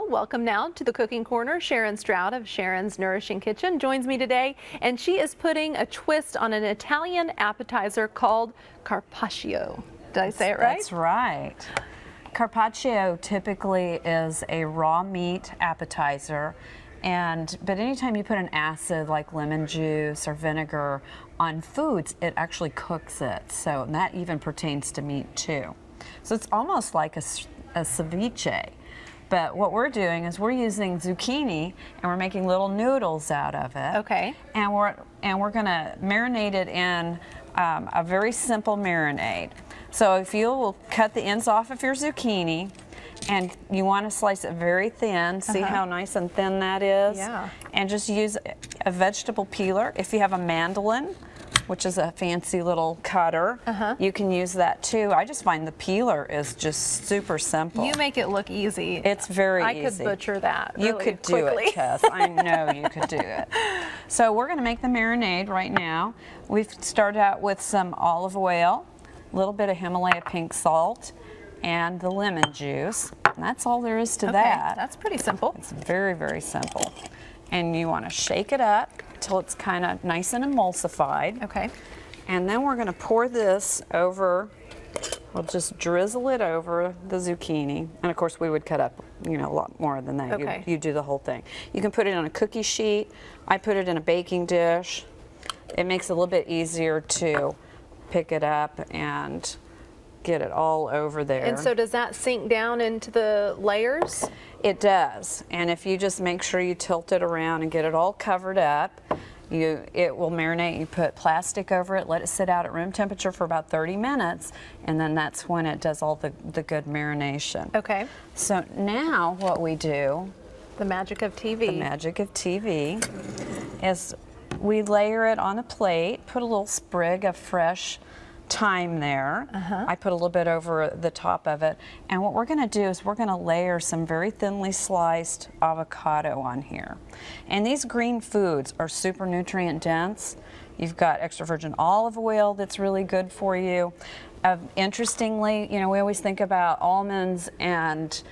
Welcome now to the Cooking Corner. Sharon Stroud of Sharon's Nourishing Kitchen joins me today, and she is putting a twist on an Italian appetizer called Carpaccio. Did I say it right? That's right. Carpaccio typically is a raw meat appetizer, but anytime you put an acid like lemon juice or vinegar on foods, it actually cooks it. So and that even pertains to meat too. So it's almost like a ceviche. But what we're doing is we're using zucchini and we're making little noodles out of it. Okay. And we're going to marinate it in a very simple marinade. So if you will cut the ends off of your zucchini, and you want to slice it very thin, see how nice and thin that is? Yeah. And just use a vegetable peeler. If you have a mandolin, which is a fancy little cutter, you can use that too. I just find the peeler is just super simple. You make it look easy. It's very easy. I could butcher that really You could quickly. do it, Tess. I know you could do it. So we're going to make the marinade right now. We've started out with some olive oil, a little bit of Himalaya pink salt, and the lemon juice. And that's all there is to that. That's pretty simple. It's very, very simple. And you want to shake it up till it's kind of nice and emulsified. Okay. And then we're going to pour this over, we'll just drizzle it over the zucchini. And of course we would cut up, a lot more than that. Okay. You do the whole thing. You can put it on a cookie sheet. I put it in a baking dish. It makes it a little bit easier to pick it up and get it all over there. And so does that sink down into the layers? It does, and if you just make sure you tilt it around and get it all covered up, it will marinate. You put plastic over it, let it sit out at room temperature for about 30 minutes, and then that's when it does all the good marination. Okay. So now what we do, The magic of TV. the magic of TV, is we layer it on a plate, put a little sprig of fresh thyme there. I put a little bit over the top of it, and what we're going to do is we're going to layer some very thinly sliced avocado on here. And these green foods are super nutrient dense. You've got extra virgin olive oil that's really good for you. Interestingly, we always think about almonds and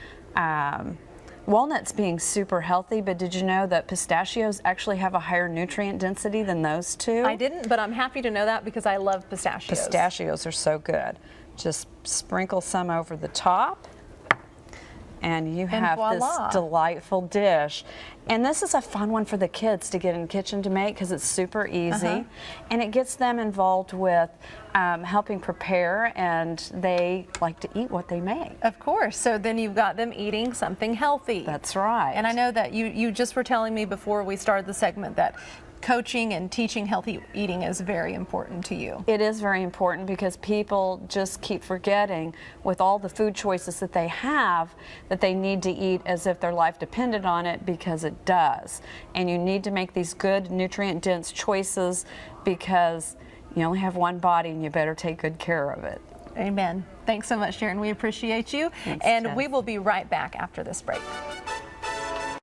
walnuts being super healthy, but did you know that pistachios actually have a higher nutrient density than those two? I didn't, but I'm happy to know that because I love pistachios. Pistachios are so good. Just sprinkle some over the top, and you have voila. this delightful dish. And this is a fun one for the kids to get in the kitchen to make because it's super easy, and it gets them involved with helping prepare, and they like to eat what they make. Of course. So then you've got them eating something healthy. That's right. And I know that you just were telling me before we started the segment that coaching and teaching healthy eating is very important to you. It is very important because people just keep forgetting with all the food choices that they have that they need to eat as if their life depended on it, because it does. And you need to make these good nutrient dense choices because you only have one body and you better take good care of it. Amen. Thanks so much, Sharon. We appreciate you. Thanks, and Jess. we will be right back after this break.